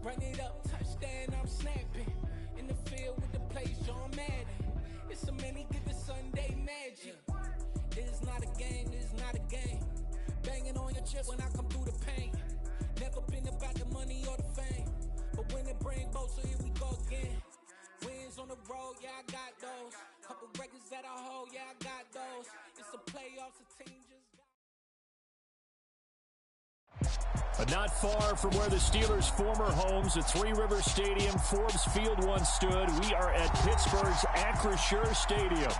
Run it up, touchdown, I'm snapping. In the field with the plays, John Madden. It's so many, give it Sunday magic. This is not a game, this is not a game. Banging on your chip when I come through the paint. Never been about the money or the fame. But when it bring both, so here we go again. Wins on the road, yeah, I got those. Couple records that I hold, yeah, I got those. It's the playoffs, the team just But not far from where the Steelers' former homes, at Three Rivers Stadium, Forbes Field once stood. We are at Pittsburgh's Acrisure Stadium.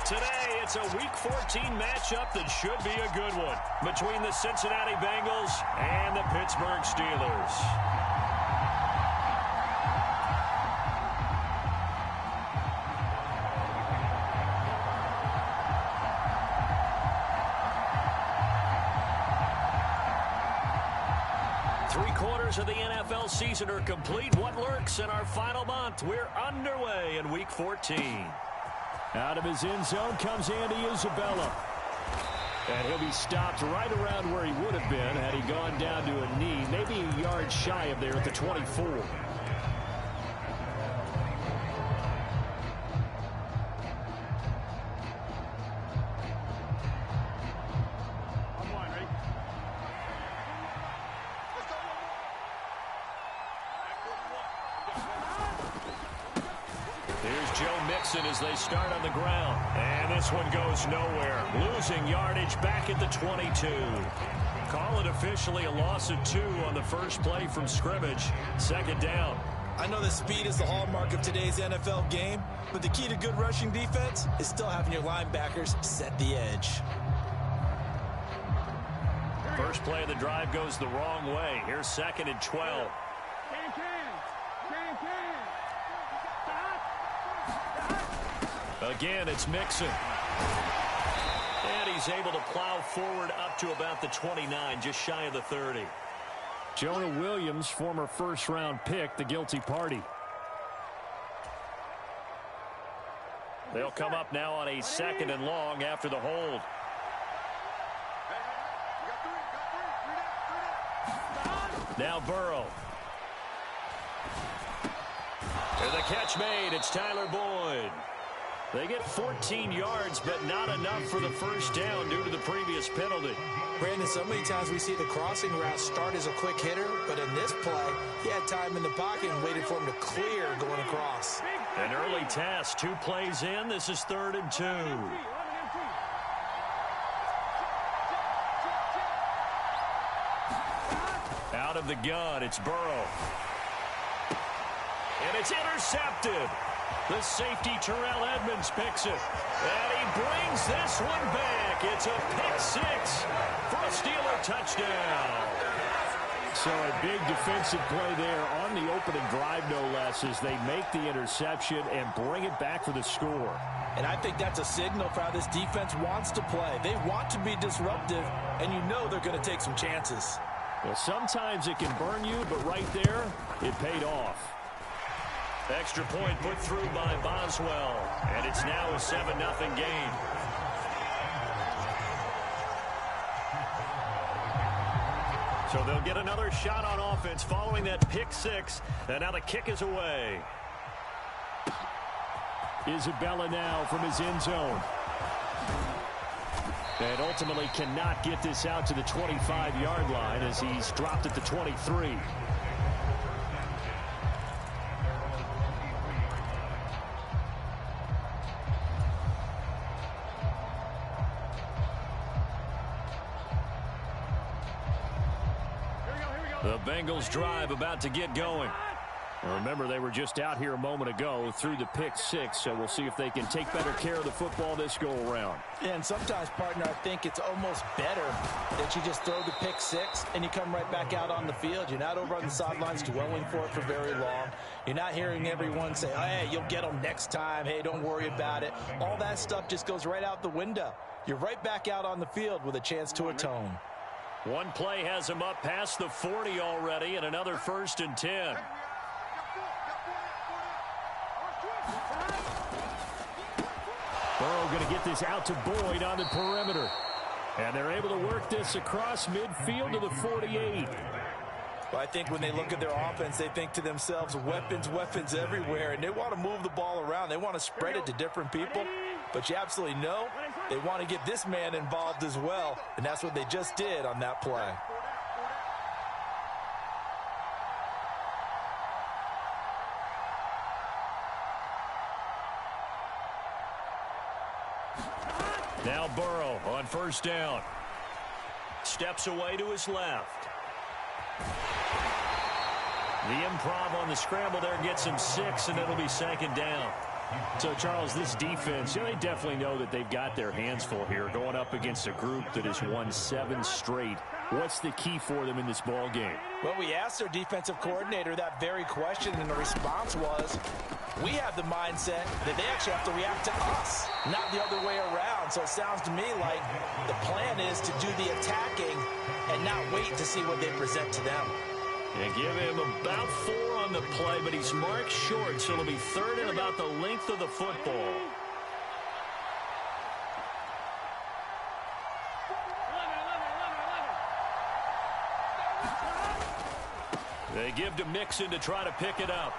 Today, it's a Week 14 matchup that should be a good one between the Cincinnati Bengals and the Pittsburgh Steelers. 3/4 of the NFL season are complete. What lurks in our final month? We're underway in Week 14. Out of his end zone comes Andy Isabella. And he'll be stopped right around where he would have been had he gone down to a knee, maybe a yard shy of there at the 24. As they start on the ground. And this one goes nowhere. Losing yardage back at the 22. Call it officially a loss of 2 on the first play from scrimmage. Second down. I know that speed is the hallmark of today's NFL game, but the key to good rushing defense is still having your linebackers set the edge. First play of the drive goes the wrong way. Here's 2nd and 12. Again, it's Mixon. And he's able to plow forward up to about the 29, just shy of the 30. Jonah Williams, former first-round pick, the guilty party. They'll come up now on a 2nd and long after the hold. Now Burrow. And the catch made. It's Tyler Boyd. They get 14 yards, but not enough for the first down due to the previous penalty. Brandon, so many times we see the crossing route start as a quick hitter, but in this play, he had time in the pocket and waited for him to clear going across. An early task, 2 plays in. This is 3rd and 2. Out of the gun, it's Burrow. And it's intercepted. The safety, Terrell Edmonds, picks it. And he brings this one back. It's a pick-6 for a Steeler touchdown. So a big defensive play there on the opening drive, no less, as they make the interception and bring it back for the score. And I think that's a signal for how this defense wants to play. They want to be disruptive, and you know they're going to take some chances. Well, sometimes it can burn you, but right there, it paid off. Extra point put through by Boswell, and it's now a 7-0 game. So they'll get another shot on offense following that pick-6, and now the kick is away. Isabella now from his end zone. And ultimately cannot get this out to the 25-yard line as he's dropped at the 23. The Bengals drive about to get going. Remember, they were just out here a moment ago through the pick-6, so we'll see if they can take better care of the football this go-around. Yeah, and sometimes, partner, I think it's almost better that you just throw the pick-6 and you come right back out on the field. You're not over on the sidelines dwelling for it for very long. You're not hearing everyone say, oh, hey, you'll get them next time. Hey, don't worry about it. All that stuff just goes right out the window. You're right back out on the field with a chance to atone. One play has him up past the 40 already, and another 1st and 10. Burrow going to get this out to Boyd on the perimeter. And they're able to work this across midfield to the 48. Well, I think when they look at their offense, they think to themselves, weapons, weapons everywhere, and they want to move the ball around. They want to spread it to different people, but you absolutely know they want to get this man involved as well, and that's what they just did on that play. Now Burrow on first down. Steps away to his left. The improv on the scramble there gets him 6, and it'll be second down. So, Charles, this defense, they definitely know that they've got their hands full here, going up against a group that has won 7 straight. What's the key for them in this ball game? Well, we asked their defensive coordinator that very question, and the response was, we have the mindset that they actually have to react to us, not the other way around. So it sounds to me like the plan is to do the attacking and not wait to see what they present to them. And give him about 4 on the play, but he's marked short, so it'll be third and about the length of the football. They give to Mixon to try to pick it up.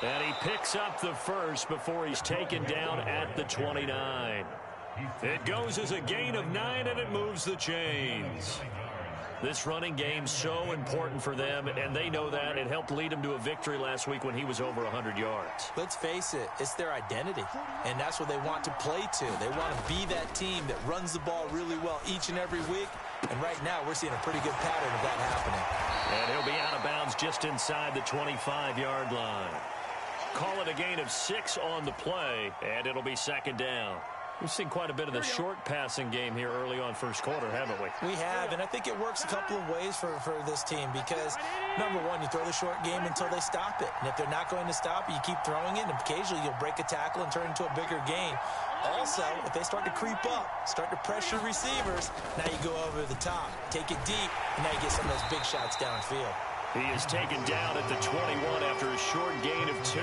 And he picks up the first before he's taken down at the 29. It goes as a gain of 9, and it moves the chains. This running game's so important for them, and they know that. It helped lead them to a victory last week when he was over 100 yards. Let's face it, it's their identity, and that's what they want to play to. They want to be that team that runs the ball really well each and every week, and right now we're seeing a pretty good pattern of that happening. And he'll be out of bounds just inside the 25-yard line. Call it a gain of 6 on the play, and it'll be second down. We've seen quite a bit of the short passing game here early on first quarter, haven't we? We have, and I think it works a couple of ways for this team because, number one, you throw the short game until they stop it. And if they're not going to stop it, you keep throwing it, and occasionally you'll break a tackle and turn it into a bigger gain. Also, if they start to creep up, start to pressure receivers, now you go over the top, take it deep, and now you get some of those big shots downfield. He is taken down at the 21 after a short gain of 2.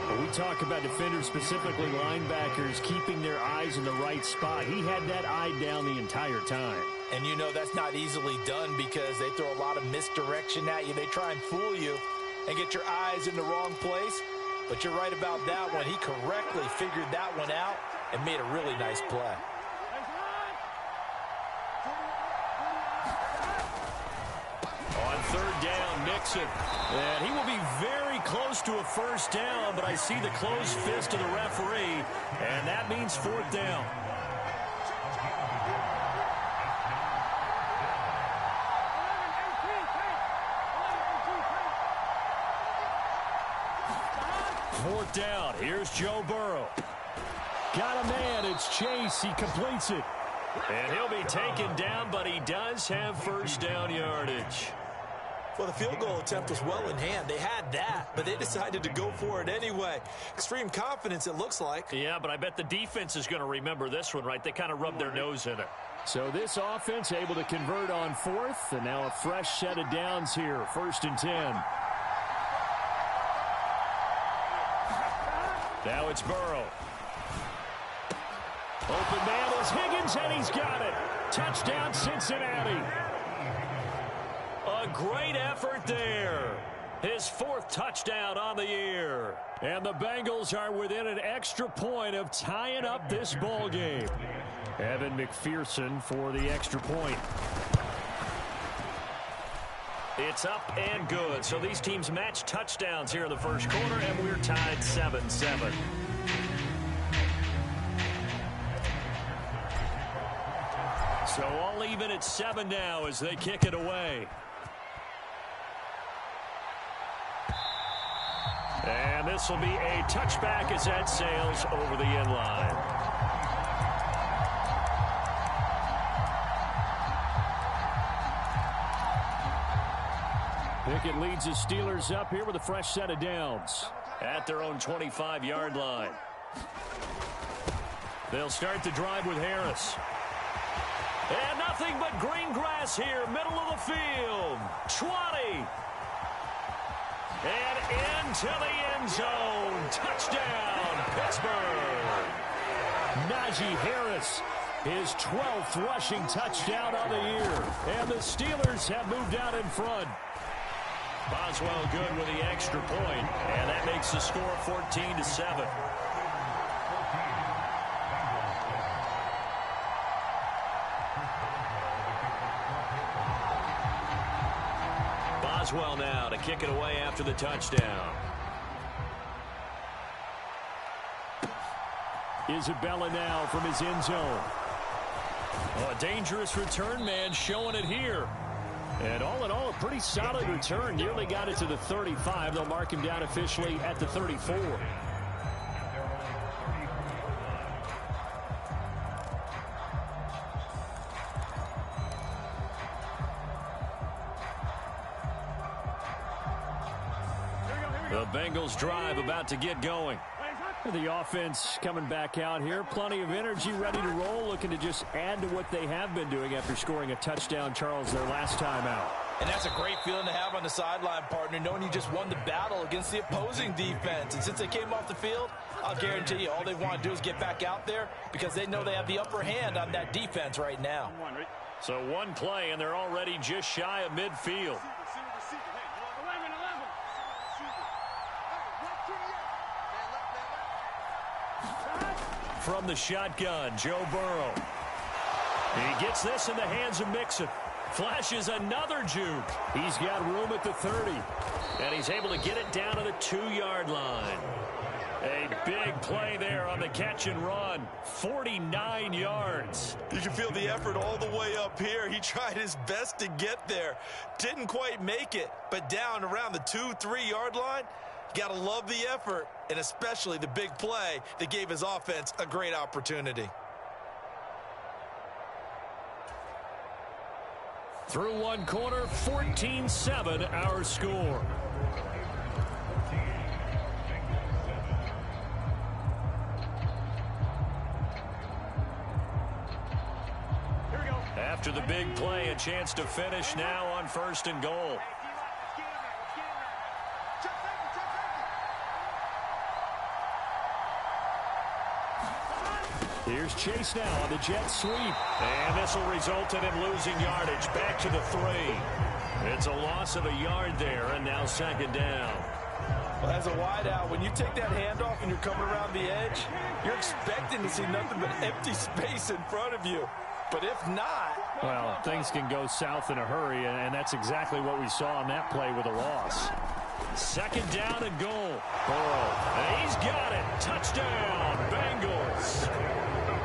When we talk about defenders, specifically linebackers, keeping their eyes in the right spot, he had that eye down the entire time. And you know that's not easily done because they throw a lot of misdirection at you. They try and fool you and get your eyes in the wrong place. But you're right about that one. He correctly figured that one out and made a really nice play. On third down, Mixon. And he will be very close to a first down, but I see the closed fist of the referee, and that means fourth down. Fourth down. Here's Joe Burrow. Got a man. It's Chase. He completes it. And he'll be taken down, but he does have first down yardage. Well, the field goal attempt was well in hand. They had that, but they decided to go for it anyway. Extreme confidence, it looks like. Yeah, but I bet the defense is going to remember this one, right? They kind of rubbed their nose in it. So this offense able to convert on fourth, and now a fresh set of downs here, 1st and 10. Now it's Burrow. Open man is Higgins, and he's got it. Touchdown, Cincinnati. A great effort there. His 4th touchdown on the year. And the Bengals are within an extra point of tying up this ball game. Evan McPherson for the extra point. It's up and good. So these teams match touchdowns here in the first quarter, and we're tied 7-7. So all even at 7 now as they kick it away. And this will be a touchback as that sails over the end line. Pickett leads the Steelers up here with a fresh set of downs. At their own 25-yard line. They'll start the drive with Harris. And nothing but green grass here, middle of the field. 20. And into the end zone. Touchdown, Pittsburgh. Najee Harris. his 12th rushing touchdown on the year. And the Steelers have moved out in front. Boswell good with the extra point, and that makes the score 14-7. Boswell now to kick it away after the touchdown. Isabella now from his end zone. Oh, a dangerous return man showing it here. And all in all, a pretty solid return. Nearly got it to the 35. They'll mark him down officially at the 34. The Bengals drive about to get going. The offense coming back out here. Plenty of energy, ready to roll, looking to just add to what they have been doing after scoring a touchdown, Charles, their last time out. And that's a great feeling to have on the sideline, partner, knowing you just won the battle against the opposing defense. And since they came off the field, I'll guarantee you all they want to do is get back out there because they know they have the upper hand on that defense right now. So one play, and they're already just shy of midfield. From the shotgun, Joe Burrow. He gets this in the hands of Mixon. Flashes another juke. He's got room at the 30. And he's able to get it down to the 2-yard line. A big play there on the catch and run. 49 yards. You can feel the effort all the way up here. He tried his best to get there. Didn't quite make it. But down around the 2-3 yard line, you got to love the effort, and especially the big play that gave his offense a great opportunity. Through one quarter, 14-7 our score. Here we go. After the big play, a chance to finish now on 1st and goal. Here's Chase now on the jet sweep. And this will result in him losing yardage. Back to the 3. It's a loss of a yard there, and now 2nd down. Well, as a wideout, when you take that handoff and you're coming around the edge, you're expecting to see nothing but empty space in front of you. But if not... Well, things can go south in a hurry, and that's exactly what we saw on that play with a loss. 2nd down and goal. Burrow, and he's got it. Touchdown, Bengals.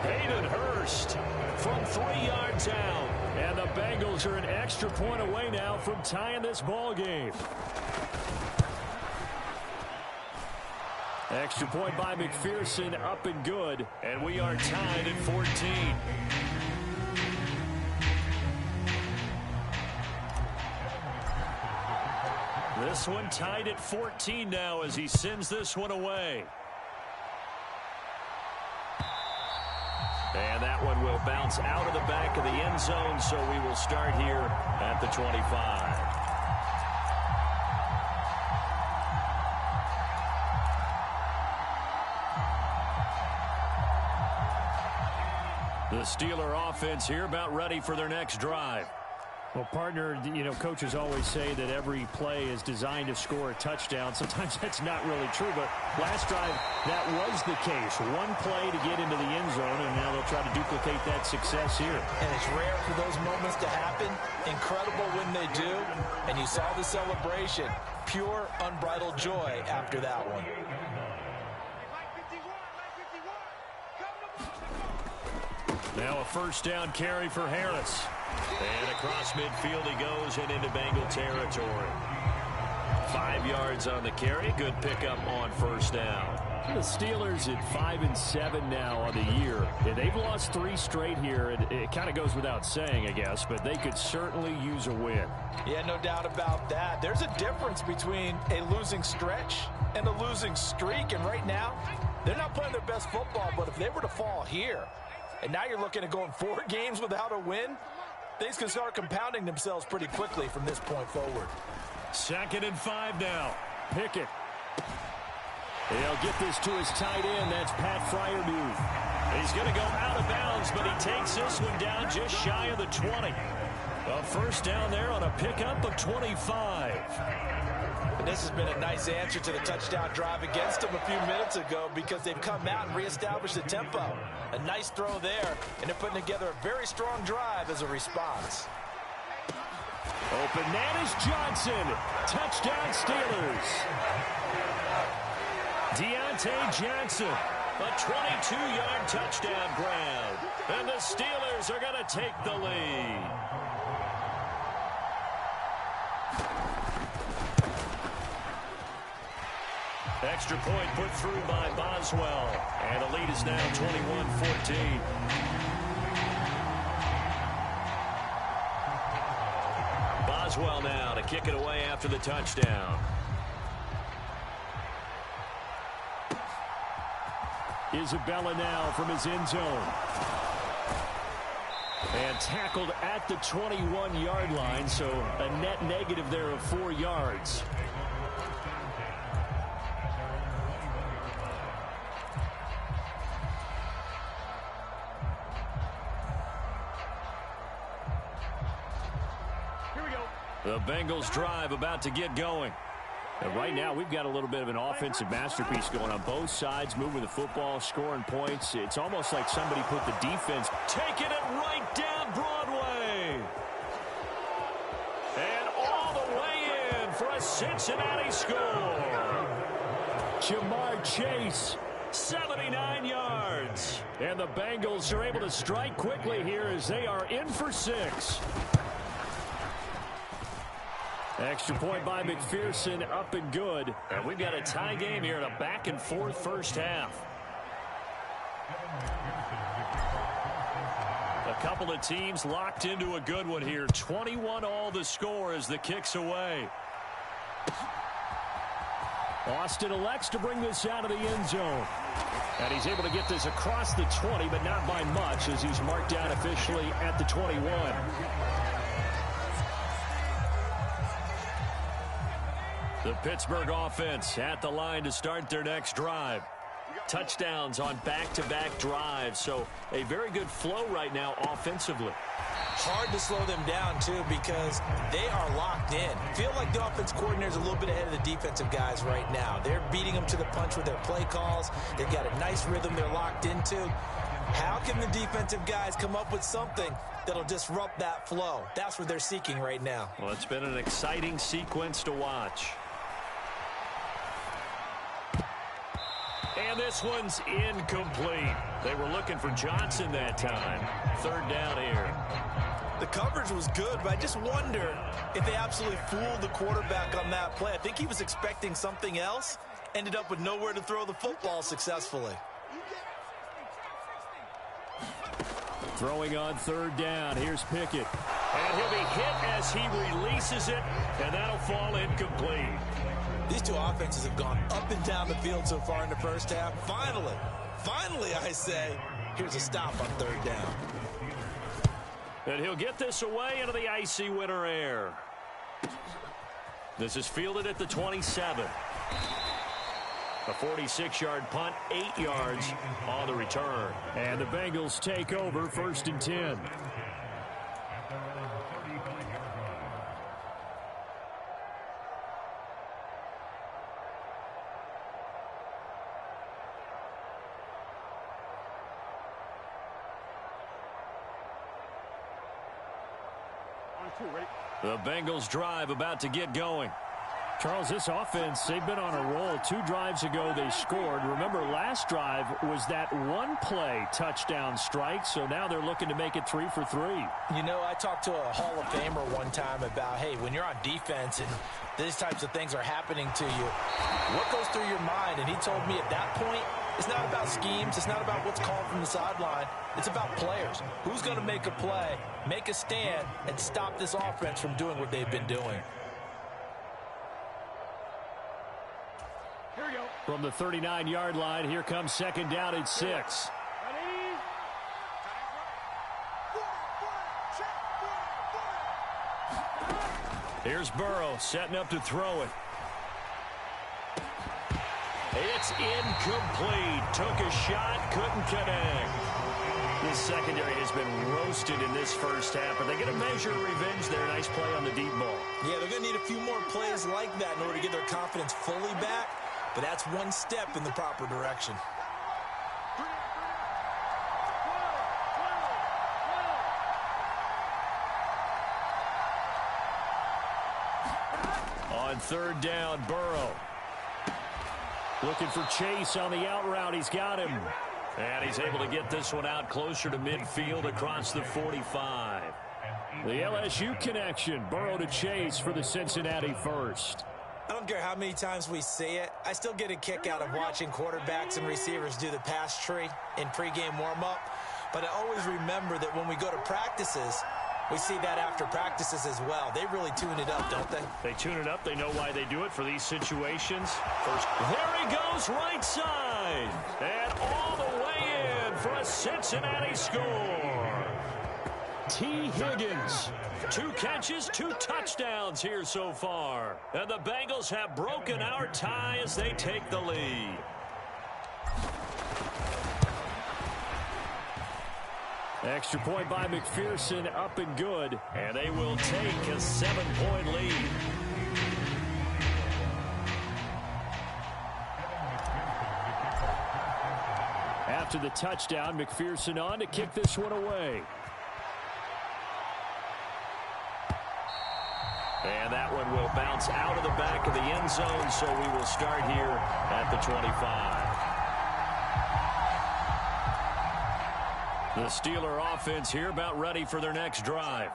Hayden Hurst from 3 yards out. And the Bengals are an extra point away now from tying this ball game. Extra point by McPherson, up and good. And we are tied at 14. This one tied at 14 now as he sends this one away. And that one will bounce out of the back of the end zone, so we will start here at the 25. The Steeler offense here about ready for their next drive. Well, partner, you know, coaches always say that every play is designed to score a touchdown. Sometimes that's not really true, but last drive, that was the case. One play to get into the end zone, and now they'll try to duplicate that success here. And it's rare for those moments to happen. Incredible when they do. And you saw the celebration. Pure, unbridled joy after that one. Now a 1st down carry for Harris. And across midfield he goes and into Bengal territory. 5 yards on the carry. Good pickup on 1st down. The Steelers at 5-7 now on the year. Yeah, they've lost 3 straight here. It kind of goes without saying, I guess, but they could certainly use a win. Yeah, no doubt about that. There's a difference between a losing stretch and a losing streak. And right now, they're not playing their best football, but if they were to fall here, and now you're looking at going 4 games without a win, things can start compounding themselves pretty quickly from this point forward. 2nd and 5 now. Pickett. He'll get this to his tight end. That's Pat Fryermuth. He's going to go out of bounds, but he takes this one down just shy of the 20. A first down there on a pickup of 25. And this has been a nice answer to the touchdown drive against them a few minutes ago because they've come out and reestablished the tempo. A nice throw there, and they're putting together a very strong drive as a response. Open man is Johnson. Touchdown Steelers. Deontay Johnson. A 22-yard touchdown grab. And the Steelers are going to take the lead. Extra point put through by Boswell. And the lead is now 21-14. Boswell now to kick it away after the touchdown. Isabella now from his end zone. And tackled at the 21-yard line, so a net negative there of 4 yards. Here we go. The Bengals drive about to get going. And right now, we've got a little bit of an offensive masterpiece going on both sides, moving the football, scoring points. It's almost like somebody put the defense, taking it right down Broadway. And all the way in for a Cincinnati score. Jamar Chase, 79 yards. And the Bengals are able to strike quickly here as they are in for 6. Extra point by McPherson, up and good. And we've got a tie game here in a back-and-forth first half. A couple of teams locked into a good one here. 21-all the score as the kick's away. Austin elects to bring this out of the end zone. And he's able to get this across the 20, but not by much as he's marked down officially at the 21. The Pittsburgh offense at the line to start their next drive. Touchdowns on back-to-back drives, so a very good flow right now offensively. Hard to slow them down, too, because they are locked in. Feel like the offense coordinator's a little bit ahead of the defensive guys right now. They're beating them to the punch with their play calls. They've got a nice rhythm they're locked into. How can the defensive guys come up with something that'll disrupt that flow? That's what they're seeking right now. Well, it's been an exciting sequence to watch. And this one's incomplete. They were looking for Johnson that time. Third down here. The coverage was good, but I just wonder if they absolutely fooled the quarterback on that play. I think he was expecting something else. Ended up with nowhere to throw the football successfully. Throwing on third down. Here's Pickett. And he'll be hit as he releases it, and that'll fall incomplete. These two offenses have gone up and down the field so far in the first half. Finally, I say, here's a stop on third down. And he'll get this away into the icy winter air. This is fielded at the 27. A 46-yard punt, 8 yards on the return. And the Bengals take over 1st and 10. The Bengals drive about to get going. Charles, this offense, they've been on a roll. 2 drives ago, they scored. Remember, last drive was that one-play touchdown strike, so now they're looking to make it 3 for 3. You know, I talked to a Hall of Famer one time about, hey, when you're on defense and these types of things are happening to you, what goes through your mind? And he told me at that point, it's not about schemes. It's not about what's called from the sideline. It's about players. Who's going to make a play, make a stand, and stop this offense from doing what they've been doing? Here we go. From the 39-yard line, here comes second down at 6. Here's Burrow setting up to throw it. It's incomplete. Took a shot, couldn't connect. This secondary has been roasted in this first half, but they get a measure of revenge there. Nice play on the deep ball. Yeah, they're going to need a few more plays like that in order to get their confidence fully back, but that's one step in the proper direction. On third down, Burrow. Looking for Chase on the out route. He's got him. And he's able to get this one out closer to midfield across the 45. The LSU connection. Burrow to Chase for the Cincinnati first. I don't care how many times we see it. I still get a kick out of watching quarterbacks and receivers do the pass tree in pregame warm-up. But I always remember that when we go to practices, we see that after practices as well. They really tune it up, don't they? They tune it up. They know why they do it for these situations. First, there he goes, right side. And all the way in for a Cincinnati score. T. Higgins. 2 catches, 2 touchdowns here so far. And the Bengals have broken our tie as they take the lead. Extra point by McPherson, up and good. And they will take a 7-point lead. After the touchdown, McPherson on to kick this one away. And that one will bounce out of the back of the end zone, so we will start here at the 25. The Steeler offense here about ready for their next drive.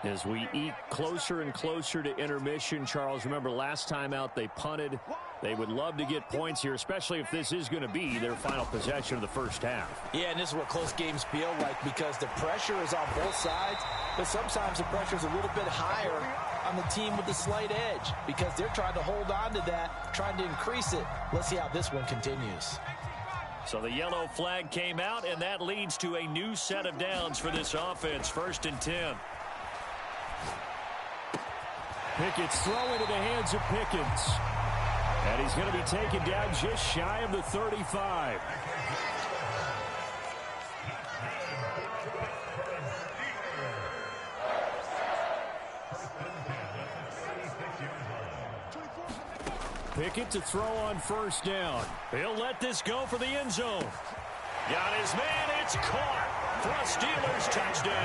As we eat closer and closer to intermission, Charles, remember last time out they punted. They would love to get points here, especially if this is going to be their final possession of the first half. Yeah, and this is what close games feel like because the pressure is on both sides, but sometimes the pressure is a little bit higher on the team with the slight edge because they're trying to hold on to that, trying to increase it. Let's see how this one continues. So the yellow flag came out, and that leads to a new set of downs for this offense. 1st and 10. Pickett's throw into the hands of Pickens. And he's going to be taken down just shy of the 35. Pickett to throw on 1st down. He'll let this go for the end zone. Got his man. It's caught for a Steelers touchdown.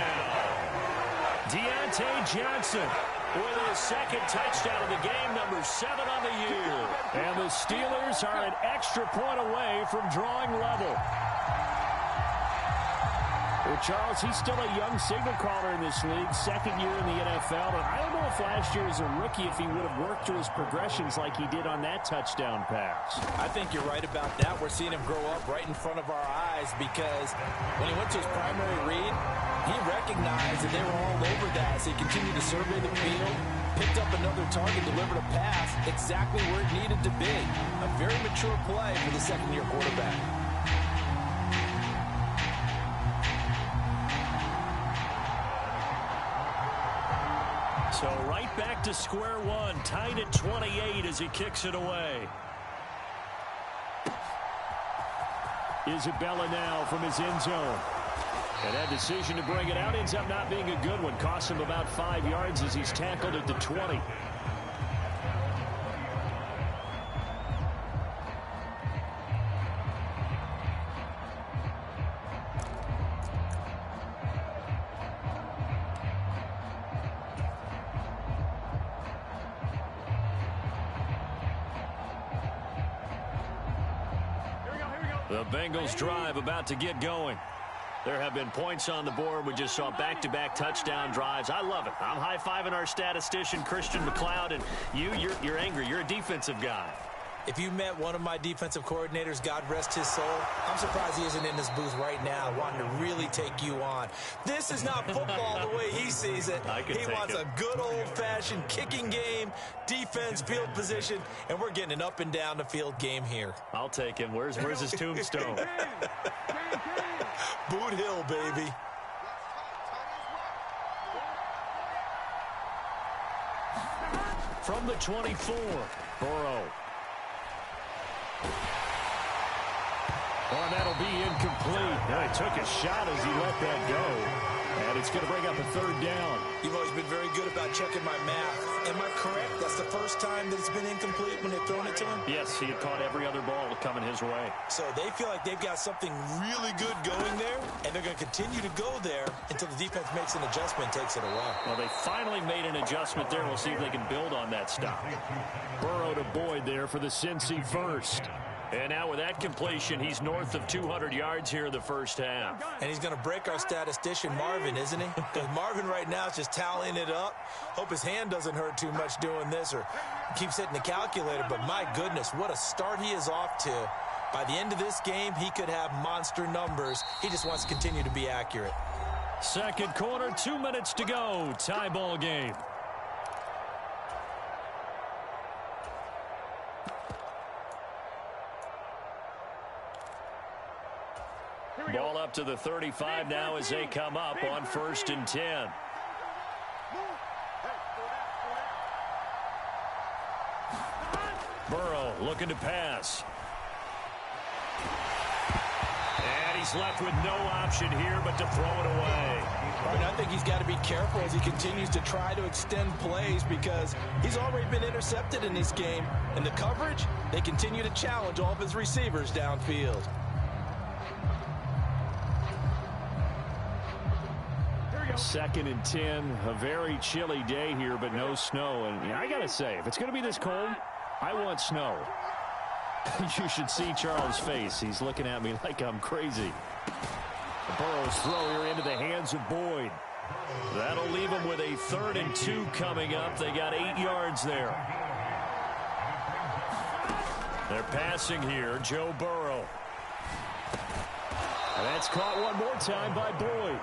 Deontay Johnson with his 2nd touchdown of the game, number 7 on the year. And the Steelers are an extra point away from drawing level. Well, Charles, he's still a young signal caller in this league, 2nd year in the NFL. And I don't know if last year as a rookie if he would have worked through his progressions like he did on that touchdown pass. I think you're right about that. We're seeing him grow up right in front of our eyes because when he went to his primary read, he recognized that they were all over that as he continued to survey the field, picked up another target, delivered a pass exactly where it needed to be. A very mature play for the 2nd-year quarterback. So right back to square one, tied at 28 as he kicks it away. Isabella now from his end zone. And that decision to bring it out ends up not being a good one. Costs him about 5 yards as he's tackled at the 20. The Bengals drive about to get going. There have been points on the board. We just saw back-to-back touchdown drives. I love it. I'm high-fiving our statistician, Christian McLeod, and you're angry. You're a defensive guy. If you met one of my defensive coordinators, God rest his soul, I'm surprised he isn't in this booth right now wanting to really take you on. This is not football the way he sees it. He wants a good old-fashioned kicking game, defense, field position, and we're getting an up-and-down-the-field game here. I'll take him. Where's his tombstone? Boot Hill, baby. From the 24, Burrow. Oh, and that'll be incomplete. Now, he took a shot as he let that go. And it's going to bring up a third down. You've always been very good about checking my math. Am I correct? That's the first time that it's been incomplete when they've thrown it to him? Yes, he had caught every other ball coming his way. So they feel like they've got something really good going there, and they're going to continue to go there until the defense makes an adjustment and takes it away. Well, they finally made an adjustment there. We'll see if they can build on that stop. Burrow to Boyd there for the Cincy first. And now with that completion, he's north of 200 yards here in the first half. And he's going to break our statistician, Marvin, isn't he? Because Marvin right now is just tallying it up. Hope his hand doesn't hurt too much doing this or keeps hitting the calculator. But my goodness, what a start he is off to. By the end of this game, he could have monster numbers. He just wants to continue to be accurate. Second quarter, 2 minutes to go. Tie ball game. Ball up to the 35 now as they come up on 1st and 10. Burrow looking to pass. And he's left with no option here but to throw it away. And I think he's got to be careful as he continues to try to extend plays because he's already been intercepted in this game. And the coverage, they continue to challenge all of his receivers downfield. 2nd and 10, a very chilly day here, but no snow. And I got to say, if it's going to be this cold, I want snow. You should see Charles' face. He's looking at me like I'm crazy. Burrow's throw here into the hands of Boyd. That'll leave him with a 3rd and 2 coming up. They got 8 yards there. They're passing here, Joe Burrow. And that's caught one more time by Boyd.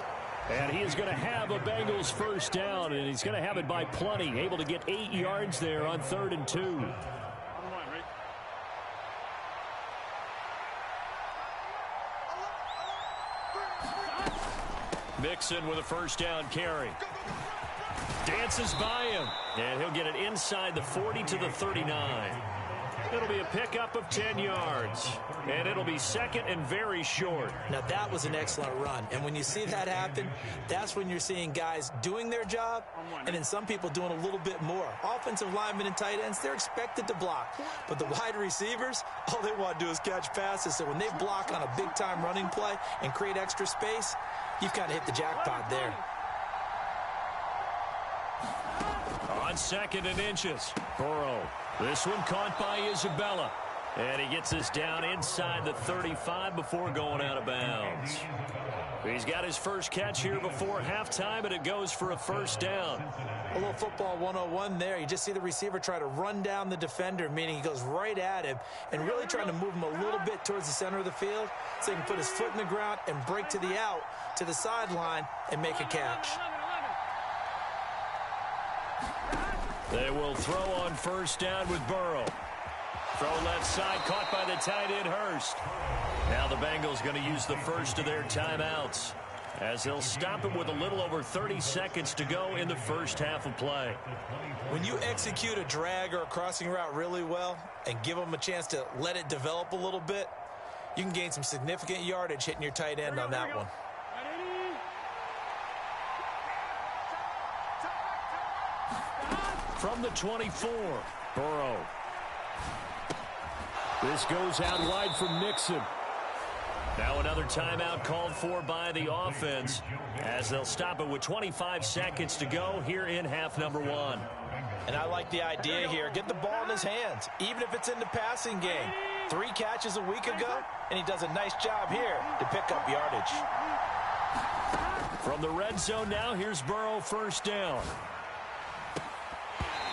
And he is going to have a Bengals first down, and he's going to have it by plenty. Able to get 8 yards there on 3rd and 2. Mixon with a first down carry. Dances by him, and he'll get it inside the 40 to the 39. It'll be a pickup of 10 yards, and it'll be 2nd and very short. Now, that was an excellent run, and when you see that happen, that's when you're seeing guys doing their job, and then some people doing a little bit more. Offensive linemen and tight ends, they're expected to block, but the wide receivers, all they want to do is catch passes, so when they block on a big-time running play and create extra space, you've kind of hit the jackpot there. On 2nd and inches, Burrow. This one caught by Isabella. And he gets us down inside the 35 before going out of bounds. He's got his first catch here before halftime, and it goes for a first down. A little football 101 there. You just see the receiver try to run down the defender, meaning he goes right at him and really trying to move him a little bit towards the center of the field so he can put his foot in the ground and break to the out, to the sideline, and make a catch. They will throw on first down with Burrow. Throw left side, caught by the tight end, Hurst. Now the Bengals going to use the first of their timeouts as they'll stop him with a little over 30 seconds to go in the first half of play. When you execute a drag or a crossing route really well and give them a chance to let it develop a little bit, you can gain some significant yardage hitting your tight end on that one. From the 24, Burrow. This goes out wide for Mixon. Now another timeout called for by the offense as they'll stop it with 25 seconds to go here in half number 1. And I like the idea here. Get the ball in his hands, even if it's in the passing game. 3 catches a week ago, and he does a nice job here to pick up yardage. From the red zone now, here's Burrow first down.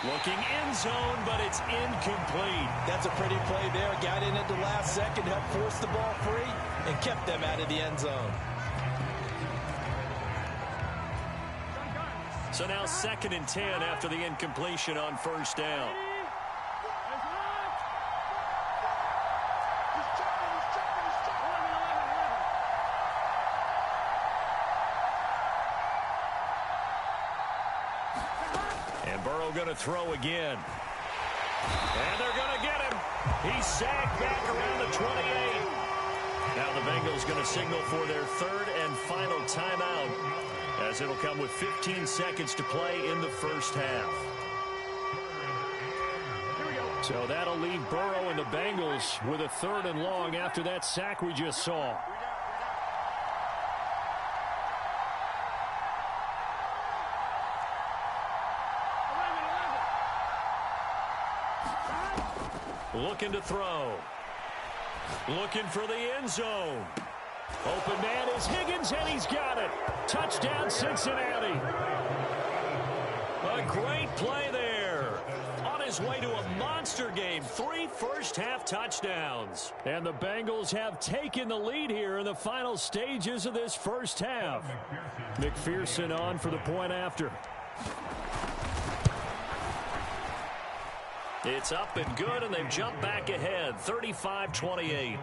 Looking end zone, but it's incomplete. That's a pretty play there. Got in at the last second, helped force the ball free, and kept them out of the end zone. So now 2nd and 10 after the incompletion on first down. And Burrow going to throw again. And they're going to get him. He's sagged back around the 28. Now the Bengals going to signal for their third and final timeout, as it'll come with 15 seconds to play in the first half. So that'll leave Burrow and the Bengals with a third and long after that sack we just saw. Looking to throw. Looking for the end zone. Open man is Higgins, and he's got it. Touchdown, Cincinnati. A great play there. On his way to a monster game. 3 first-half touchdowns. And the Bengals have taken the lead here in the final stages of this first half. McPherson on for the point after. It's up and good, and they've jumped back ahead, 35-28.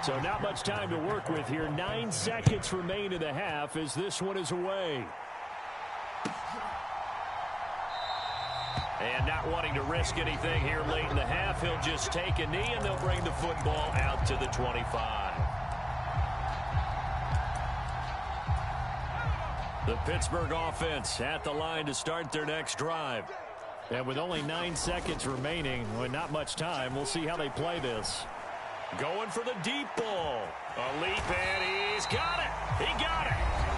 So not much time to work with here. 9 seconds remain in the half as this one is away. And not wanting to risk anything here late in the half, he'll just take a knee, and they'll bring the football out to the 25. The Pittsburgh offense at the line to start their next drive. And with only 9 seconds remaining, with not much time, we'll see how they play this. Going for the deep ball. A leap, and he's got it. He got it.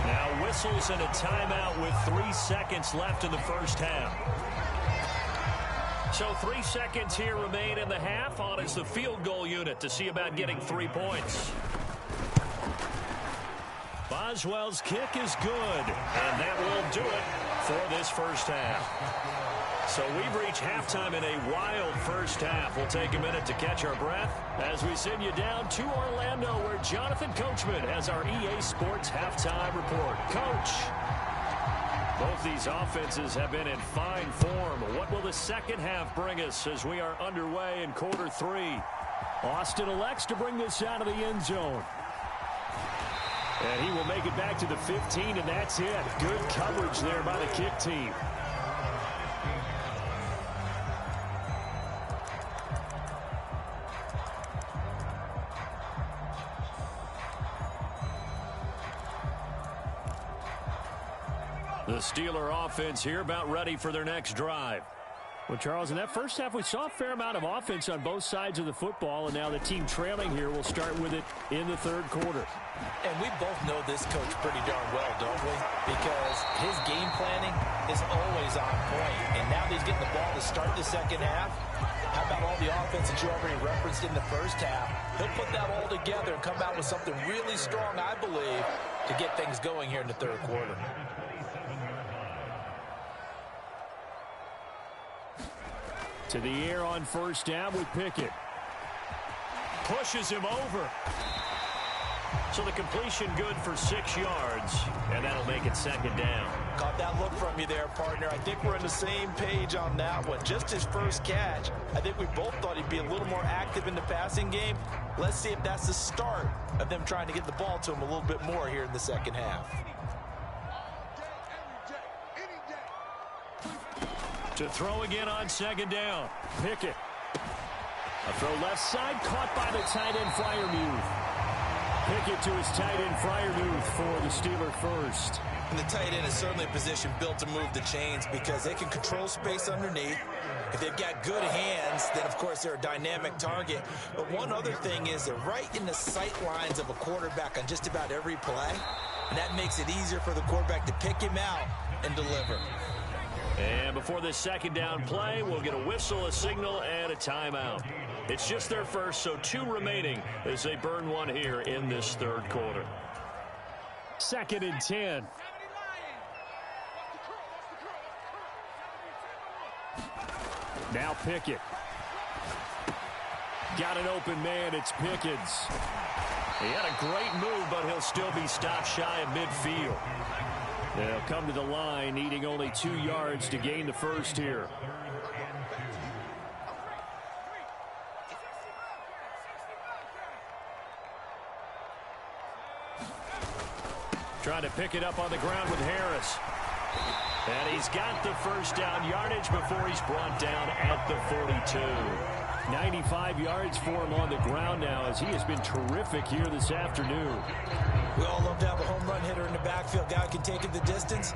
Now whistles and a timeout with 3 seconds left in the first half. So 3 seconds here remain in the half. On is the field goal unit to see about getting 3 points. Boswell's kick is good, and that will do it for this first half. So we've reached halftime in a wild first half. We'll take a minute to catch our breath as we send you down to Orlando, where Jonathan Coachman has our EA Sports halftime report. Coach, both these offenses have been in fine form. What will the second half bring us as we are underway in quarter 3? Austin elects to bring this out of the end zone. And he will make it back to the 15, and that's it. Good coverage there by the kick team. The Steeler offense here about ready for their next drive. Well, Charles, in that first half, we saw a fair amount of offense on both sides of the football, and now the team trailing here will start with it in the third quarter. And we both know this coach pretty darn well, don't we? Because his game planning is always on point. And now that he's getting the ball to start the second half, how about all the offense that you already referenced in the first half? He'll put that all together and come out with something really strong, I believe, to get things going here in the third quarter. To the air on first down with Pickett. Pushes him over. So the completion good for 6 yards, and that'll make it second down. Caught that look from you there, partner. I think we're on the same page on that one. Just his first catch, I think we both thought he'd be a little more active in the passing game. Let's see if that's the start of them trying to get the ball to him a little bit more here in the second half. To throw again on second down. Pickett. A throw left side, caught by the tight end Freiermuth. Pickett to his tight end Freiermuth for the Steeler first. And the tight end is certainly a position built to move the chains because they can control space underneath. If they've got good hands, then of course they're a dynamic target. But one other thing is they're right in the sight lines of a quarterback on just about every play. And that makes it easier for the quarterback to pick him out and deliver. And before this second down play, we'll get a whistle, a signal, and a timeout. It's just their first, so 2 remaining as they burn one here in this third quarter. 2nd and 10. Now Pickett. Got an open man, it's Pickens. He had a great move, but he'll still be stopped shy of midfield. They'll come to the line, needing only 2 yards to gain the first here. Trying to pick it up on the ground with Harris. And he's got the first down yardage before he's brought down at the 42. 95 yards for him on the ground now as he has been terrific here this afternoon. We all love to have a home run hitter in the backfield. Guy can take it the distance.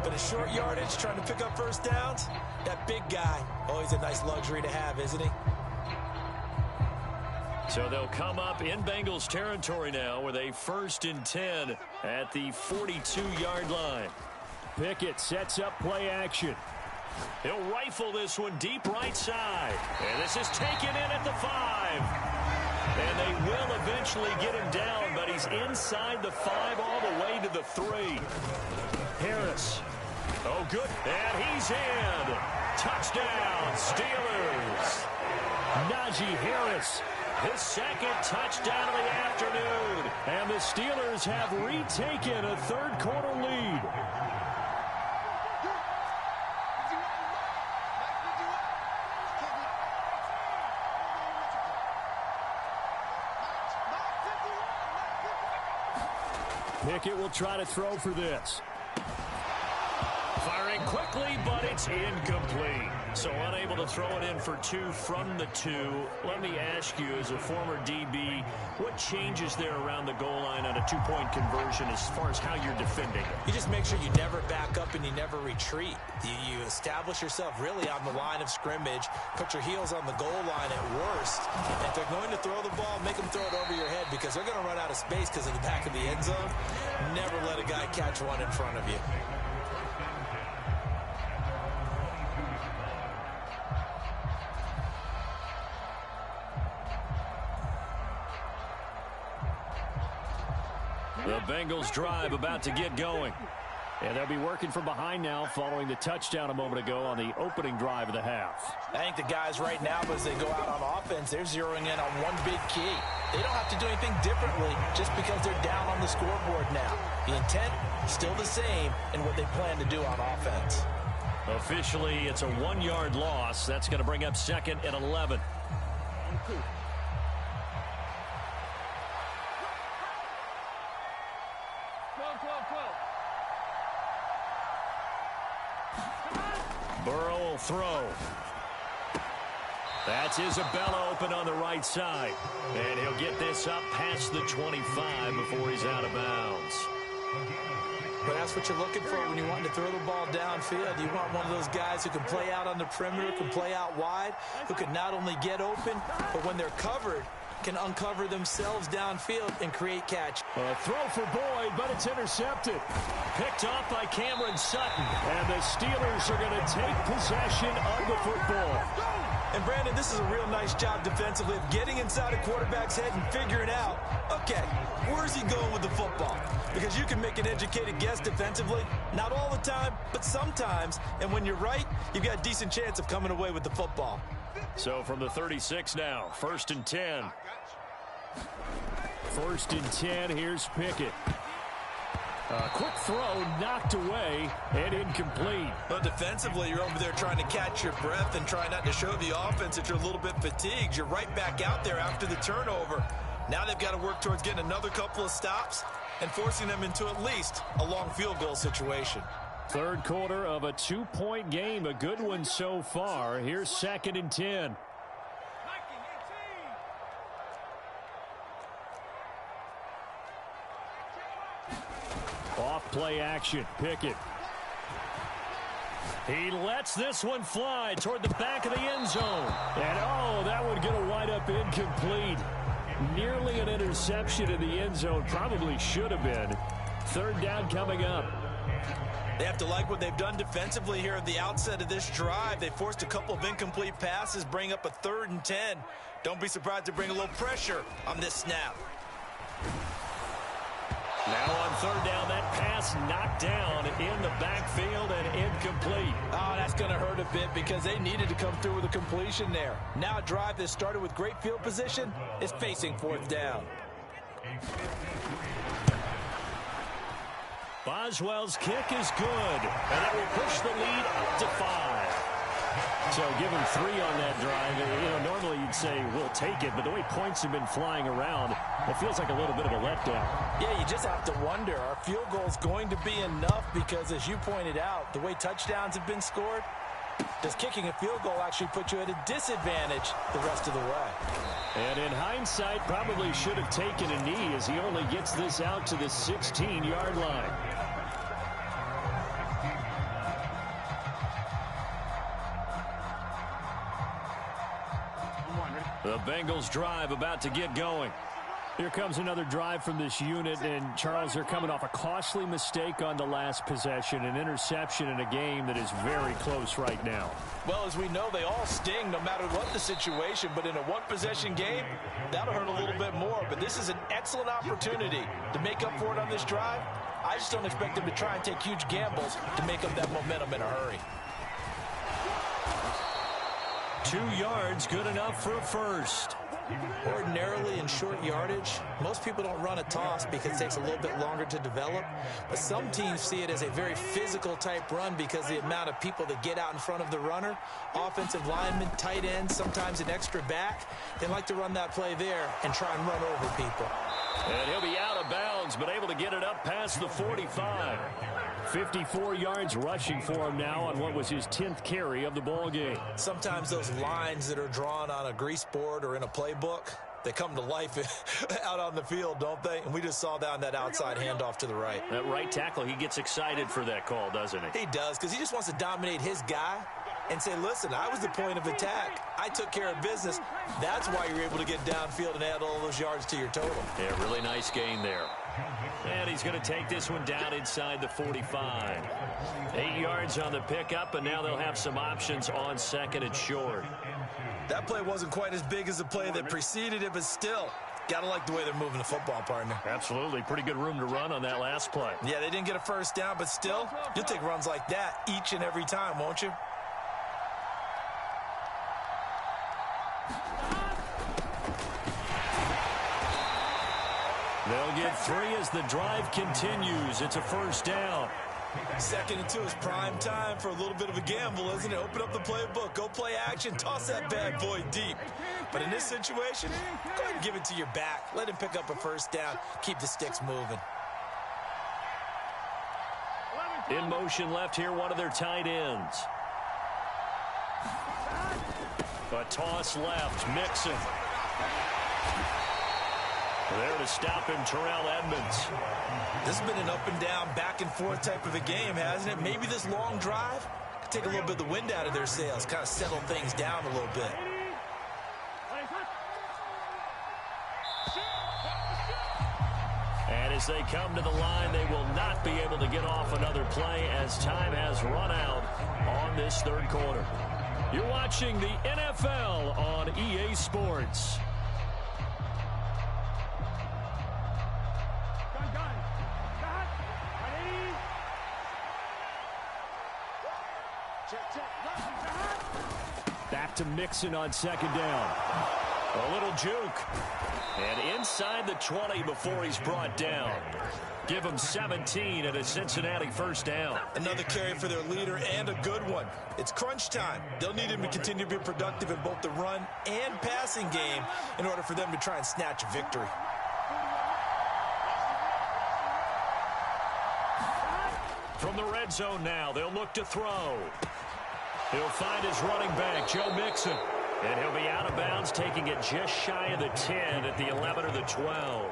But a short yardage, trying to pick up first downs, that big guy, always a nice luxury to have, isn't he? So they'll come up in Bengals territory now with a 1st and 10 at the 42-yard line. Pickett sets up play action. He'll rifle this one deep right side. And this is taken in at the 5. And they will eventually get him down, but he's inside the 5 all the way to the 3. Harris. Oh, good. And he's in. Touchdown, Steelers. Najee Harris. His 2nd touchdown of the afternoon. And the Steelers have retaken a third-quarter lead. Pickett will try to throw for this. Firing quickly, but it's incomplete. So unable to throw it in for 2 from the 2. Let me ask you, as a former DB, what changes there around the goal line on a 2-point conversion as far as how you're defending? You just make sure you never back up and you never retreat. You establish yourself really on the line of scrimmage, put your heels on the goal line at worst. And if they're going to throw the ball, make them throw it over your head because they're going to run out of space because of the back of the end zone. Never let a guy catch one in front of you. The Bengals drive about to get going. And they'll be working from behind now following the touchdown a moment ago on the opening drive of the half. I think the guys right now, as they go out on offense, they're zeroing in on one big key. They don't have to do anything differently just because they're down on the scoreboard now. The intent, still the same in what they plan to do on offense. Officially, it's a 1-yard loss. That's going to bring up 2nd and 11. Burrow will throw. That's Isabella open on the right side. And he'll get this up past the 25 before he's out of bounds. But that's what you're looking for when you want to throw the ball downfield. You want one of those guys who can play out on the perimeter, can play out wide, who can not only get open, but when they're covered, can uncover themselves downfield and create catch. A throw for Boyd, but it's intercepted. Picked off by Cameron Sutton. And the Steelers are going to take possession of the football. And, Brandon, this is a real nice job defensively of getting inside a quarterback's head and figuring out, okay, where's he going with the football? Because you can make an educated guess defensively, not all the time, but sometimes. And when you're right, you've got a decent chance of coming away with the football. So from the 36 now, 1st and 10. 1st and 10, here's Pickett. A quick throw knocked away and incomplete. But defensively, you're over there trying to catch your breath and try not to show the offense that you're a little bit fatigued. You're right back out there after the turnover. Now they've got to work towards getting another couple of stops and forcing them into at least a long field goal situation. Third quarter of a 2-point game, a good one so far. Here's 2nd and 10. Off play action, Pickett. He lets this one fly toward the back of the end zone. And oh, that one going to wind up incomplete. Nearly an interception in the end zone. Probably should have been. 3rd down coming up. They have to like what they've done defensively here at the outset of this drive. They forced a couple of incomplete passes, bring up a 3rd and 10. Don't be surprised to bring a little pressure on this snap. Now on 3rd down, that pass knocked down in the backfield and incomplete. Oh, that's going to hurt a bit because they needed to come through with a completion there. Now a drive that started with great field position is facing 4th down. Boswell's kick is good, and it will push the lead up to 5. So give him 3 on that drive. Normally you'd say we'll take it, but the way points have been flying around, it feels like a little bit of a letdown. Yeah, you just have to wonder, are field goals going to be enough? Because as you pointed out, the way touchdowns have been scored, does kicking a field goal actually put you at a disadvantage the rest of the way? And in hindsight, probably should have taken a knee as he only gets this out to the 16-yard line. The Bengals drive about to get going. Here comes another drive from this unit, and Charles, they're coming off a costly mistake on the last possession, an interception in a game that is very close right now. Well, as we know, they all sting no matter what the situation, but in a one-possession game, that'll hurt a little bit more. But this is an excellent opportunity to make up for it on this drive. I just don't expect them to try and take huge gambles to make up that momentum in a hurry. 2 yards, good enough for a first. Ordinarily in short yardage, most people don't run a toss because it takes a little bit longer to develop. But some teams see it as a very physical type run because the amount of people that get out in front of the runner, offensive linemen, tight ends, sometimes an extra back, they like to run that play there and try and run over people. And he'll be out of bounds, but able to get it up past the 45. 54 yards rushing for him now on what was his 10th carry of the ball game. Sometimes those lines that are drawn on a grease board or in a playbook, they come to life out on the field, don't they? And we just saw that on that outside handoff to the right. That right tackle, he gets excited for that call, doesn't he? He does, because he just wants to dominate his guy and say, listen, I was the point of attack. I took care of business. That's why you're able to get downfield and add all those yards to your total. Yeah, really nice gain there. And he's going to take this one down inside the 45. 8 yards on the pickup, and now they'll have some options on second and short. That play wasn't quite as big as the play that preceded it, but still, got to like the way they're moving the football, partner. Absolutely. Pretty good room to run on that last play. Yeah, they didn't get a first down, but still, you'll take runs like that each and every time, won't you? They'll get 3 as the drive continues. It's a first down. 2nd and 2 is prime time for a little bit of a gamble, isn't it? Open up the playbook, go play action, toss that bad boy deep. But in this situation, go ahead and give it to your back. Let him pick up a first down. Keep the sticks moving. In motion left here, one of their tight ends. A toss left, Mixon. There to stop him, Terrell Edmonds. This has been an up and down, back and forth type of a game, hasn't it? Maybe this long drive could take a little bit of the wind out of their sails, kind of settle things down a little bit. And as they come to the line, they will not be able to get off another play as time has run out on this third quarter. You're watching the NFL on EA Sports. Back to Mixon on second down. A little juke. And inside the 20 before he's brought down. Give him 17 and a Cincinnati first down. Another carry for their leader and a good one. It's crunch time. They'll need him to continue to be productive in both the run and passing game in order for them to try and snatch a victory. From the red zone now, they'll look to throw. He'll find his running back, Joe Mixon. And he'll be out of bounds, taking it just shy of the 10 at the 11 or the 12.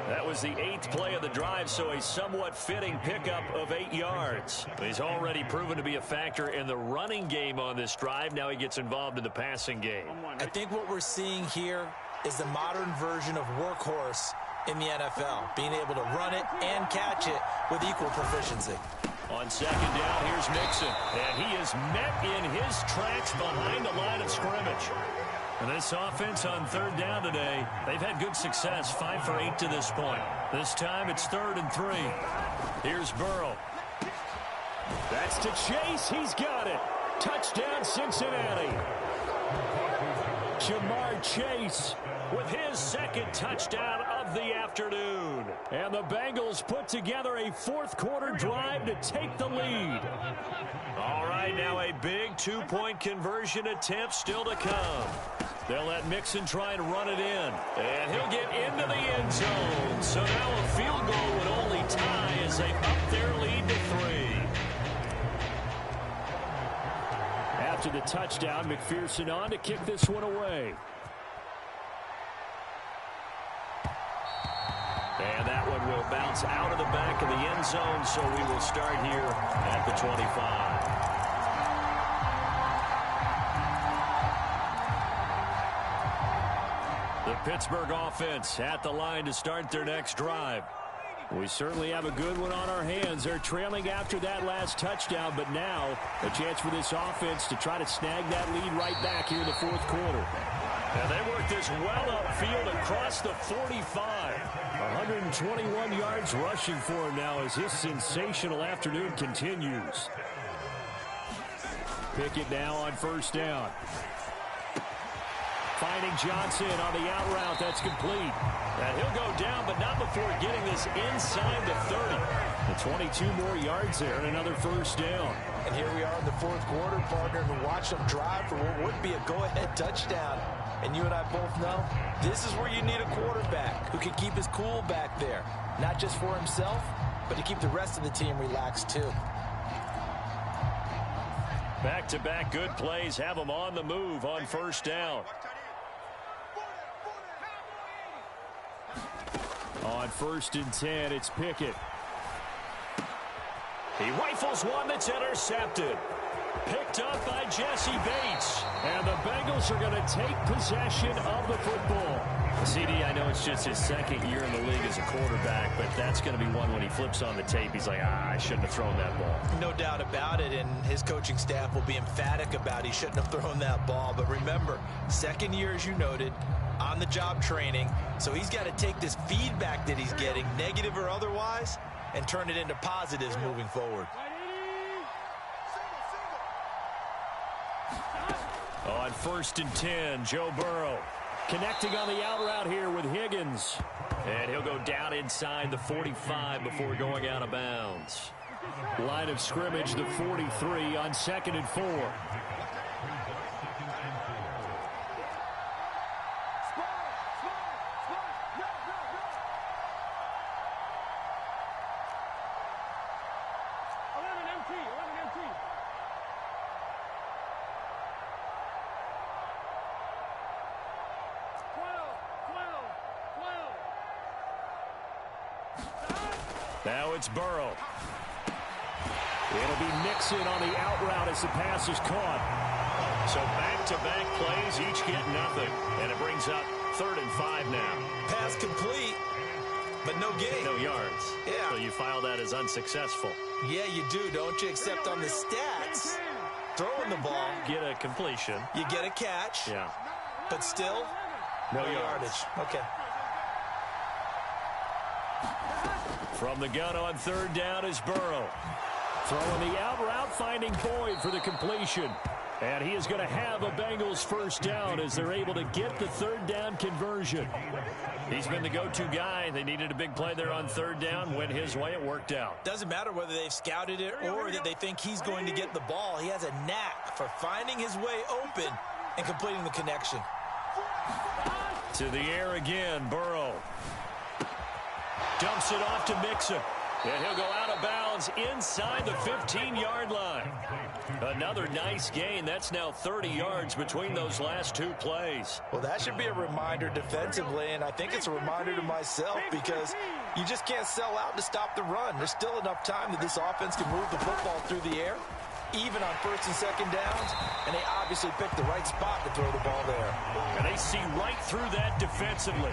That was the 8th play of the drive, so a somewhat fitting pickup of 8 yards. He's already proven to be a factor in the running game on this drive. Now he gets involved in the passing game. I think what we're seeing here is the modern version of workhorse in the NFL, being able to run it and catch it with equal proficiency. On second down, here's Mixon. And he is met in his tracks behind the line of scrimmage. And this offense on third down today, they've had good success, 5 for 8 to this point. This time it's 3rd and 3. Here's Burrow. That's to Chase. He's got it. Touchdown, Cincinnati. Jamar Chase with his 2nd touchdown of of the afternoon. And the Bengals put together a fourth-quarter drive to take the lead. All right, now a big two-point conversion attempt still to come. They'll let Mixon try and run it in. And he'll get into the end zone. So now a field goal would only tie as they up their lead to 3. After the touchdown, McPherson on to kick this one away. And that one will bounce out of the back of the end zone, so we will start here at the 25. The Pittsburgh offense at the line to start their next drive. We certainly have a good one on our hands. They're trailing after that last touchdown, but now a chance for this offense to try to snag that lead right back here in the fourth quarter. And they work this well upfield across the 45. 121 yards rushing for him now as his sensational afternoon continues. Pickett now on first down. Finding Johnson on the out route. That's complete. And he'll go down, but not before getting this inside the 30. The 22 more yards there and another first down. And here we are in the fourth quarter, partner, and watch them drive for what would be a go-ahead touchdown. And you and I both know this is where you need a quarterback who can keep his cool back there. Not just for himself, but to keep the rest of the team relaxed too. Back-to-back good plays have them on the move on first down. On 1st and 10, it's Pickett. He rifles one that's intercepted. Picked up by Jesse Bates. And the Bengals are going to take possession of the football. CD, I know it's just his second year in the league as a quarterback, but that's going to be one when he flips on the tape. He's like, I shouldn't have thrown that ball. No doubt about it, and his coaching staff will be emphatic about he shouldn't have thrown that ball. But remember, second year, as you noted, on-the-job training, so he's got to take this feedback that he's getting, negative or otherwise, and turn it into positives moving forward. On 1st and 10, Joe Burrow connecting on the out route here with Higgins. And he'll go down inside the 45 before going out of bounds. Line of scrimmage, the 43 on 2nd and 4. Now it's Burrow. It'll be Mixon on the out route as the pass is caught. So back-to-back plays, each get nothing. And it brings up 3rd and 5 now. Pass complete, but no gain. No yards. Yeah. So you file that as unsuccessful. Yeah, you do, don't you? Except on the stats, throwing the ball. Get a completion. You get a catch. Yeah. But still, no yardage. Okay. From the gun on 3rd down is Burrow. Throwing the out route, finding Boyd for the completion. And he is going to have a Bengals first down as they're able to get the 3rd down conversion. He's been the go-to guy. They needed a big play there on 3rd down. Went his way. It worked out. Doesn't matter whether they've scouted it or that they think he's going to get the ball. He has a knack for finding his way open and completing the connection. To the air again, Burrow. Dumps it off to Mixon. And he'll go out of bounds inside the 15-yard line. Another nice gain. That's now 30 yards between those last two plays. Well, that should be a reminder defensively, and I think it's a reminder to myself because you just can't sell out to stop the run. There's still enough time that this offense can move the football through the air, even on 1st and 2nd downs, and they obviously picked the right spot to throw the ball there. And they see right through that defensively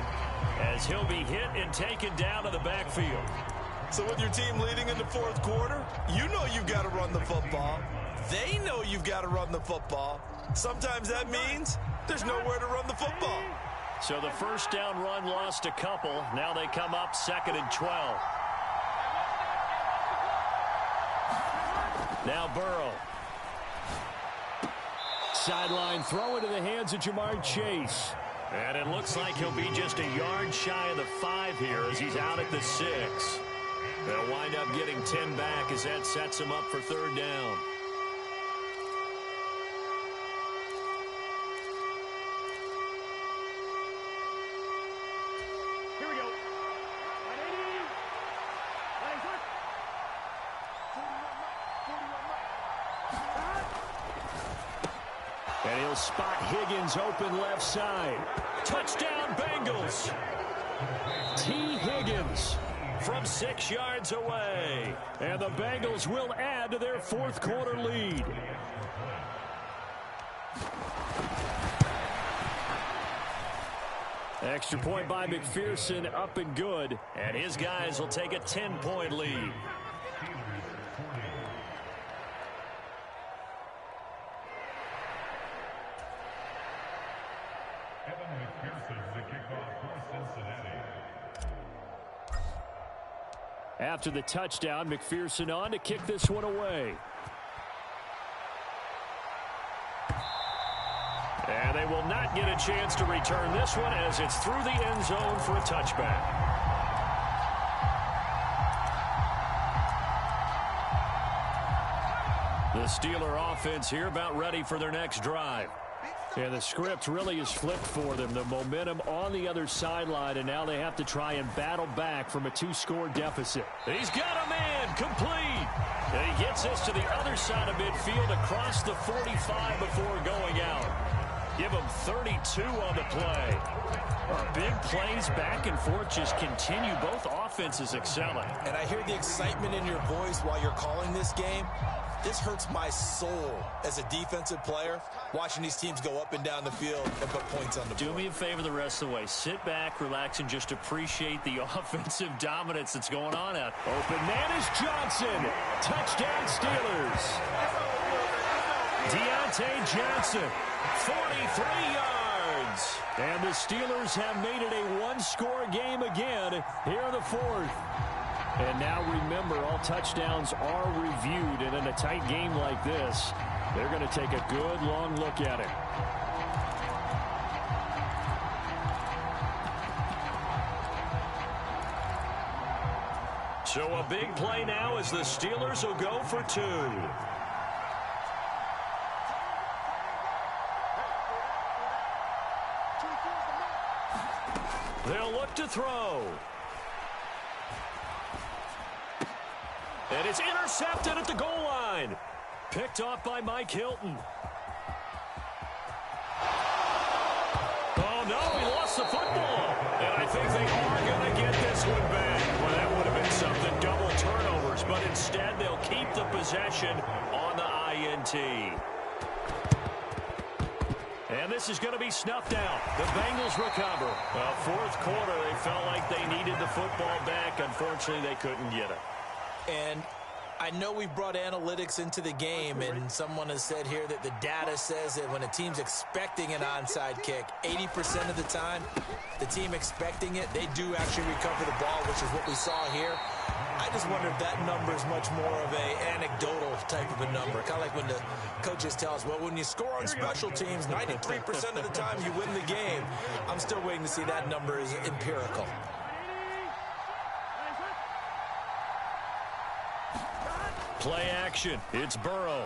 as he'll be hit and taken down to the backfield. So with your team leading in the fourth quarter, you know you've got to run the football. They know you've got to run the football. Sometimes that means there's nowhere to run the football. So the first down run lost a couple. Now they come up 2nd and 12. Now Burrow. Sideline throw into the hands of Jamar Chase. And it looks like he'll be just a yard shy of the 5 here as he's out at the 6. They'll wind up getting 10 back as that sets him up for 3rd down. Here we go. And he'll spot Higgins open left side. Touchdown, Bengals. T. Higgins from 6 yards away. And the Bengals will add to their 4th quarter lead. Extra point by McPherson, up and good. And his guys will take a 10-point lead. After the touchdown, McPherson on to kick this one away. And they will not get a chance to return this one as it's through the end zone for a touchback. The Steeler offense here about ready for their next drive. And the script really is flipped for them. The momentum on the other sideline, and now they have to try and battle back from a 2-score deficit. He's got a man complete. And he gets this to the other side of midfield across the 45 before going out. Give him 32 on the play. Big plays back and forth just continue. Both offenses excelling. And I hear the excitement in your voice while you're calling this game. This hurts my soul as a defensive player, watching these teams go up and down the field and put points on the board. Do me a favor the rest of the way. Sit back, relax, and just appreciate the offensive dominance that's going on out. Open man is Johnson. Touchdown Steelers. Deontay Johnson, 43 yards. And the Steelers have made it a 1-score game again here in the 4th. And now remember, all touchdowns are reviewed, and in a tight game like this, they're going to take a good long look at it. So a big play now as the Steelers will go for 2. They'll look to throw. And it's intercepted at the goal line. Picked off by Mike Hilton. Oh, no, he lost the football. And I think they are going to get this one back. Well, that would have been something, double turnovers. But instead, they'll keep the possession on the INT. And this is going to be snuffed out. The Bengals recover. Well, 4th quarter, they felt like they needed the football back. Unfortunately, they couldn't get it. And I know we brought analytics into the game, and someone has said here that the data says that when a team's expecting an onside kick, 80% of the time, the team expecting it, they do actually recover the ball, which is what we saw here. I just wonder if that number is much more of a anecdotal type of a number. Kind of like when the coaches tell us, well, when you score on special teams, 93% of the time you win the game. I'm still waiting to see that number is empirical. Play action. It's Burrow.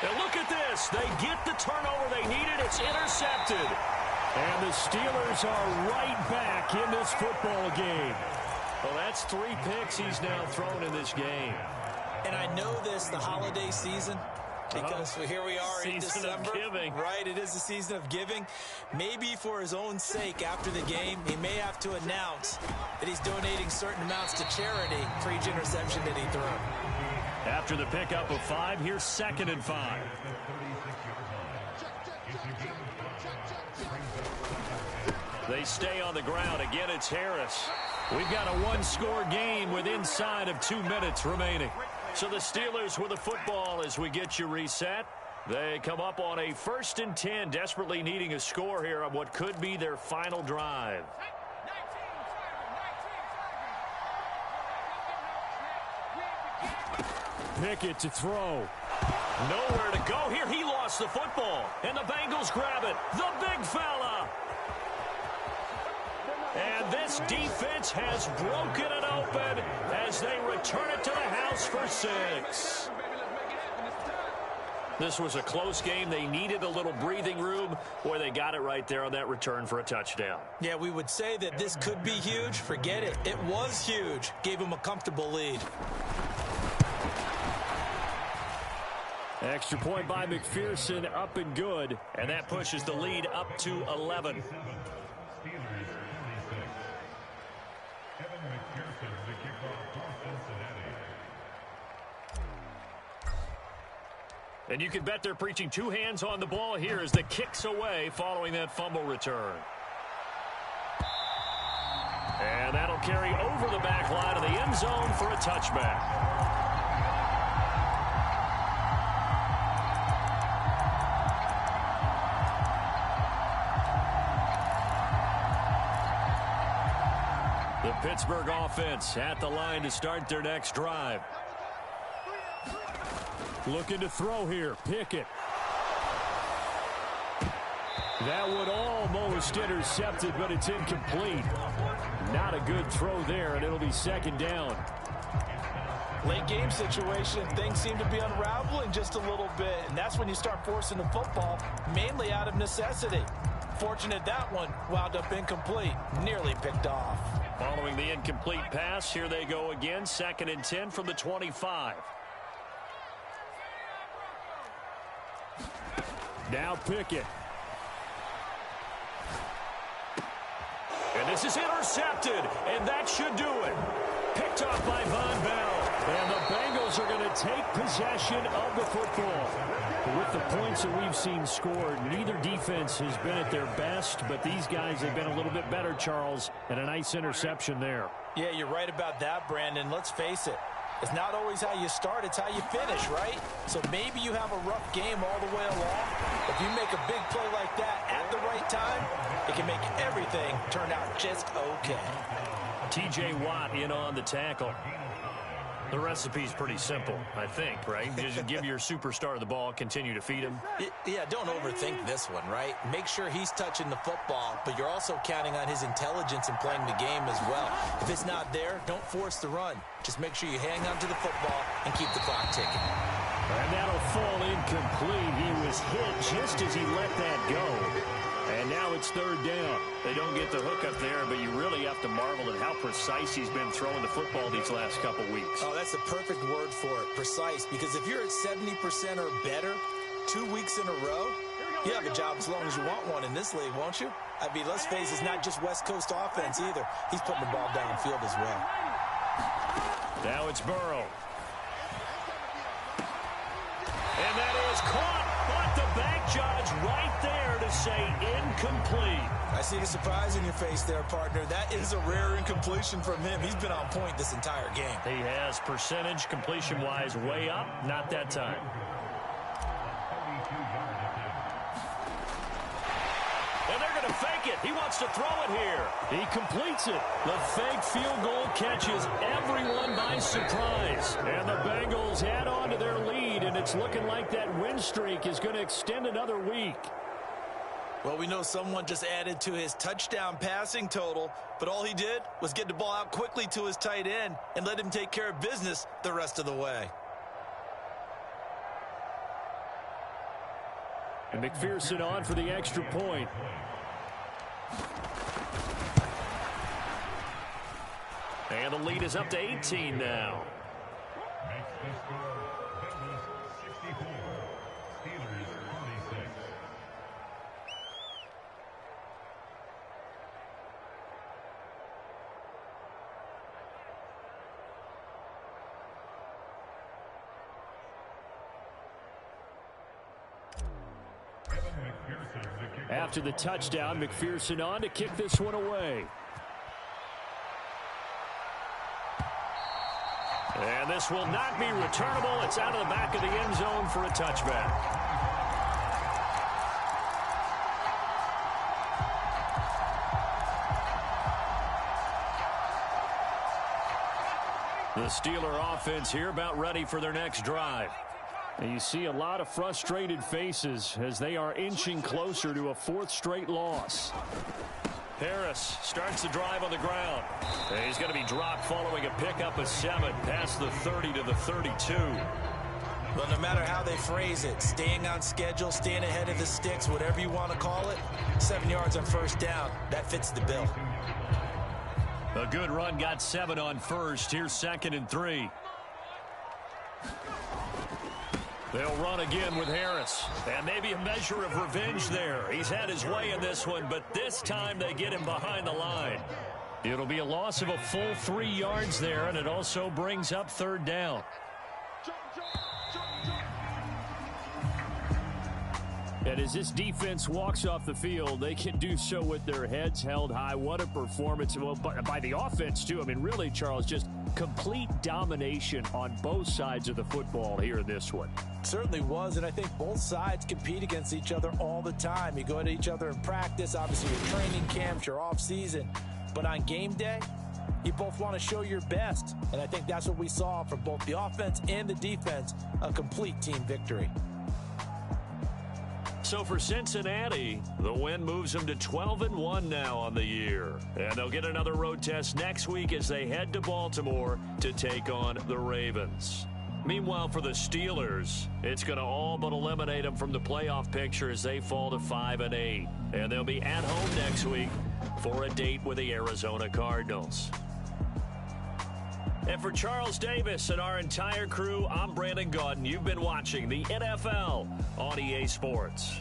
And look at this. They get the turnover they needed. It's intercepted. And the Steelers are right back in this football game. Well, that's 3 picks he's now thrown in this game. And I know this, the holiday season, because here we are in December. Season of giving. Right, it is the season of giving. Maybe for his own sake after the game, he may have to announce that he's donating certain amounts to charity for each interception that he threw. After the pickup of 5, here's 2nd and 5. They stay on the ground. Again, it's Harris. We've got a 1-score game with inside of 2 minutes remaining. So the Steelers with the football as we get you reset. They come up on a 1st and 10, desperately needing a score here on what could be their final drive. Pickett to throw. Nowhere to go here. He lost the football. And the Bengals grab it. The big fella. And this defense has broken it open as they return it to the house for 6. This was a close game. They needed a little breathing room. Boy, they got it right there on that return for a touchdown. Yeah, we would say that this could be huge. Forget it. It was huge. Gave them a comfortable lead. Extra point by McPherson, up and good. And that pushes the lead up to 11. And you can bet they're preaching 2 hands on the ball here as the kick's away following that fumble return. And that'll carry over the back line of the end zone for a touchback. The Pittsburgh offense at the line to start their next drive. Looking to throw here. Pickett. That would almost intercepted, but it's incomplete. Not a good throw there, and it'll be second down. Late game situation, things seem to be unraveling just a little bit, and that's when you start forcing the football, mainly out of necessity. Fortunate that one wound up incomplete, nearly picked off. Following the incomplete pass, here they go again. 2nd and 10 from the 25. Now Pickett. And this is intercepted, and that should do it. Picked off by Von Bell. And the Bengals are going to take possession of the football. With the points that we've seen scored, neither defense has been at their best, but these guys have been a little bit better, Charles, and a nice interception there. Yeah, you're right about that, Brandon. Let's face it. It's not always how you start, it's how you finish, right? So maybe you have a rough game all the way along. If you make a big play like that at the right time, it can make everything turn out just okay. T.J. Watt in on the tackle. The recipe's pretty simple, I think, right? You just give your superstar the ball, continue to feed him. Yeah, don't overthink this one, right? Make sure he's touching the football, but you're also counting on his intelligence in playing the game as well. If it's not there, don't force the run. Just make sure you hang on to the football and keep the clock ticking. And that'll fall incomplete. He was hit just as he let that go. And now it's 3rd down. They don't get the hook up there, but you really have to marvel at how precise he's been throwing the football these last couple weeks. Oh, that's the perfect word for it, precise, because if you're at 70% or better 2 weeks in a row, you have a job as long as you want one in this league, won't you? I mean, let's face it, it's not just West Coast offense either. He's putting the ball downfield as well. Now it's Burrow. And that is caught, but the bank judge right there to say incomplete. I see the surprise in your face there, partner. That is a rare incompletion from him. He's been on point this entire game. He has percentage completion-wise way up, not that time. And they're going to fake it. He wants to throw it here. He completes it. The fake field goal catches everyone by surprise. And the Bengals add on to their lead, and it's looking like that win streak is going to extend another week. Well, we know someone just added to his touchdown passing total, but all he did was get the ball out quickly to his tight end and let him take care of business the rest of the way. And McPherson on for the extra point. And the lead is up to 18 now. After the touchdown, McPherson on to kick this one away. And this will not be returnable. It's out of the back of the end zone for a touchback. The Steeler offense here about ready for their next drive. And you see a lot of frustrated faces as they are inching closer to a 4th straight loss. Harris starts the drive on the ground. And he's going to be dropped following a pickup of 7 past the 30 to the 32. Well, no matter how they phrase it, staying on schedule, staying ahead of the sticks, whatever you want to call it, 7 yards on first down, that fits the bill. A good run got 7 on first. Here's 2nd and 3. They'll run again with Harris. And maybe a measure of revenge there. He's had his way in this one, but this time they get him behind the line. It'll be a loss of a full 3 yards there, and it also brings up 3rd down. And as this defense walks off the field, they can do so with their heads held high. What a performance. Well, by the offense, too. I mean, really, Charles, just complete domination on both sides of the football here in this one. Certainly was, and I think both sides compete against each other all the time. You go at each other in practice, obviously your training camps, your off-season. But on game day, you both want to show your best. And I think that's what we saw from both the offense and the defense, a complete team victory. So for Cincinnati, the win moves them to 12-1 now on the year. And they'll get another road test next week as they head to Baltimore to take on the Ravens. Meanwhile, for the Steelers, it's going to all but eliminate them from the playoff picture as they fall to 5-8. And they'll be at home next week for a date with the Arizona Cardinals. And for Charles Davis and our entire crew, I'm Brandon Gaudin. You've been watching the NFL on EA Sports.